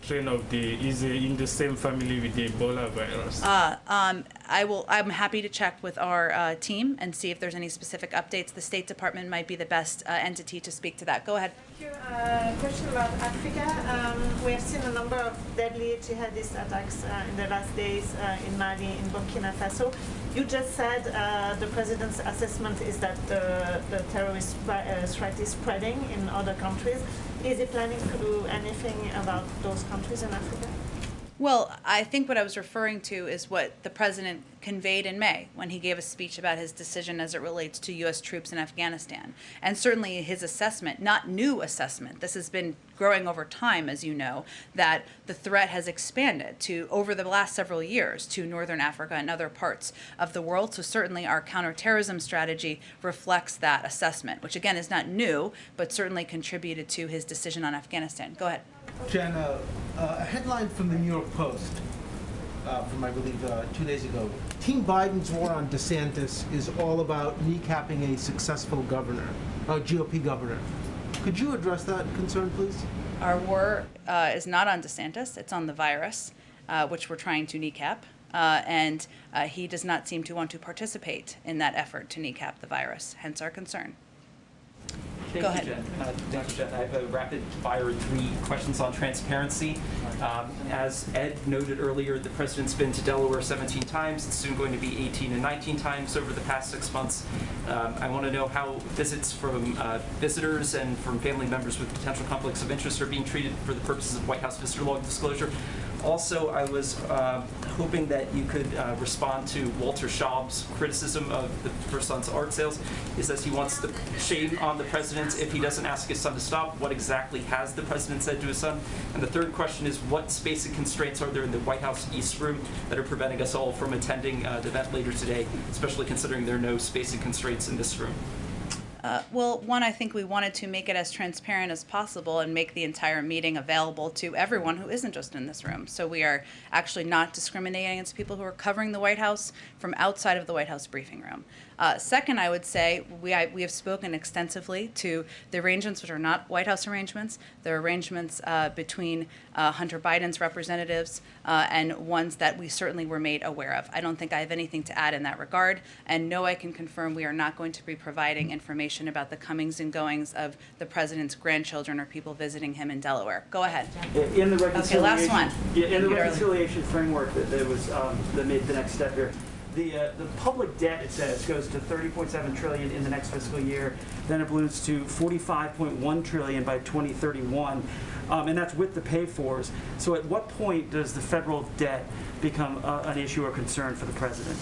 Strain of is it in the same family with the Ebola virus? I'm happy to check with our team and see if there's any specific updates. The State Department might be the best entity to speak to that. Go ahead. Thank you. Question about Africa. We have seen a number of deadly jihadist attacks in the last days in Mali, in Burkina Faso. You just said the president's assessment is that the terrorist threat is spreading in other countries. Is he planning to do anything about those countries in Africa? Well, I think what I was referring to is what the president conveyed in May when he gave a speech about his decision as it relates to U.S. troops in Afghanistan. And certainly his assessment, not new assessment, this has been growing over time, as you know, that the threat has expanded to, over the last several years, to Northern Africa and other parts of the world. So certainly our counterterrorism strategy reflects that assessment, which again is not new, but certainly contributed to his decision on Afghanistan. Go ahead. Jen, a headline from the New York Post from, I believe, 2 days ago. Team Biden's war on DeSantis is all about kneecapping a successful governor, a GOP governor. Could you address that concern, please? Our war is not on DeSantis. It's on the virus, which we're trying to kneecap. And he does not seem to want to participate in that effort to kneecap the virus, hence our concern. Thank Go you, ahead. Jen. Thank you, Jen. I have a rapid fire 3 questions on transparency. As Ed noted earlier, the president's been to Delaware 17 times. It's soon going to be 18 and 19 times over the past 6 months. I want to know how visits from visitors and from family members with potential conflicts of interest are being treated for the purposes of White House visitor log disclosure. Also, I was hoping that you could respond to Walter Schaub's criticism of the First Son's art sales. He says he wants the shame on the president if he doesn't ask his son to stop. What exactly has the president said to his son? And the third question is, what spacing constraints are there in the White House East Room that are preventing us all from attending the event later today, especially considering there are no spacing constraints in this room? Well, one, I think we wanted to make it as transparent as possible and make the entire meeting available to everyone who isn't just in this room. So we are actually not discriminating against people who are covering the White House from outside of the White House briefing room. Second, I would say we have spoken extensively to the arrangements, which are not White House arrangements. They're arrangements between Hunter Biden's representatives and ones that we certainly were made aware of. I don't think I have anything to add in that regard. And no, I can confirm we are not going to be providing information about the comings and goings of the president's grandchildren or people visiting him in Delaware. Go ahead. In the reconciliation, okay, last one. Yeah, in the reconciliation framework that was that made the next step here. The public debt, it says, goes to $30.7 trillion in the next fiscal year. Then it balloons to $45.1 trillion by 2031, and that's with the pay-fors. So at what point does the federal debt become an issue or concern for the president?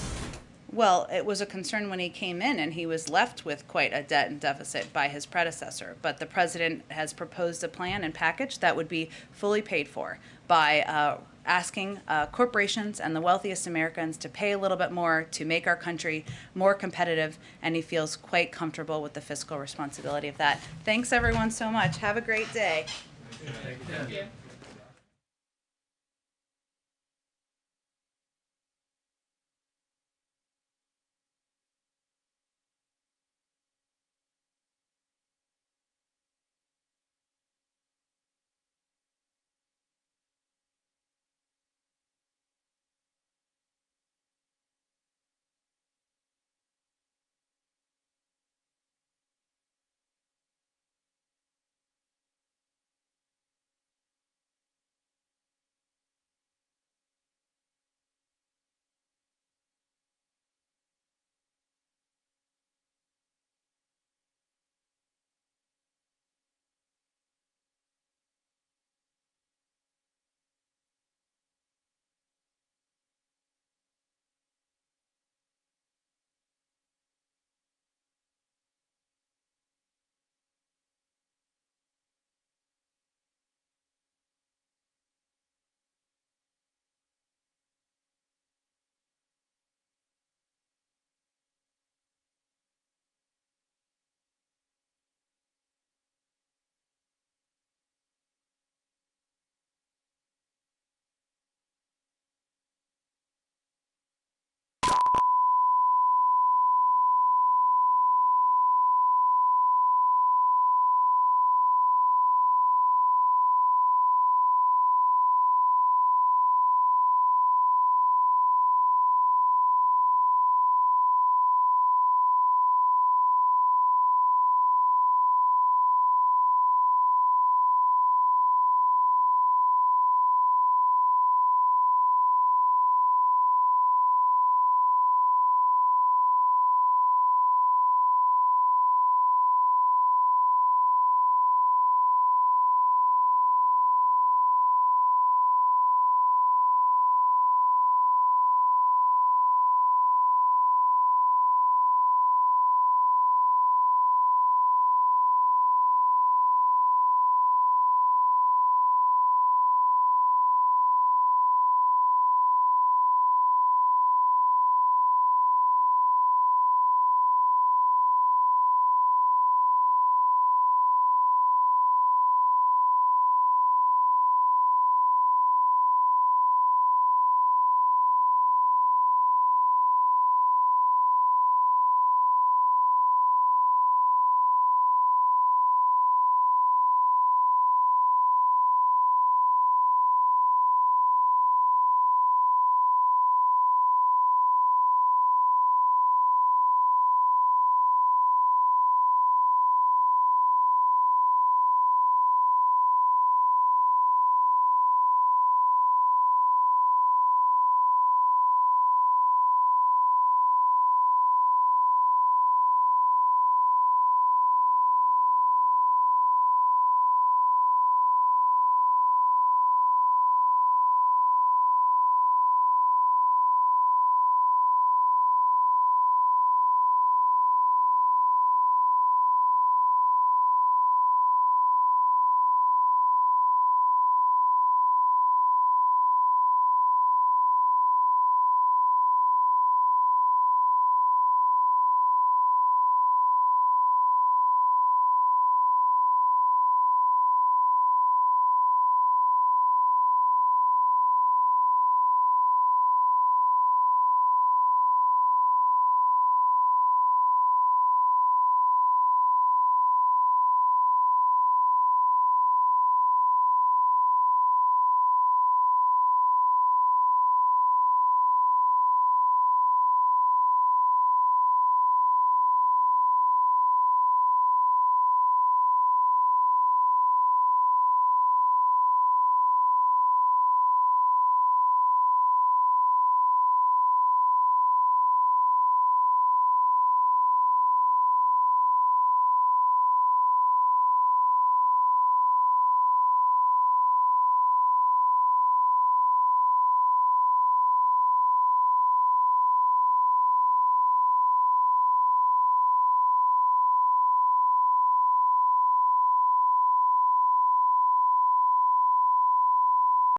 Well, it was a concern when he came in, and he was left with quite a debt and deficit by his predecessor. But the president has proposed a plan and package that would be fully paid for by asking corporations and the wealthiest Americans to pay a little bit more to make our country more competitive, and he feels quite comfortable with the fiscal responsibility of that. Thanks, everyone, so much. Have a great day. Thank you.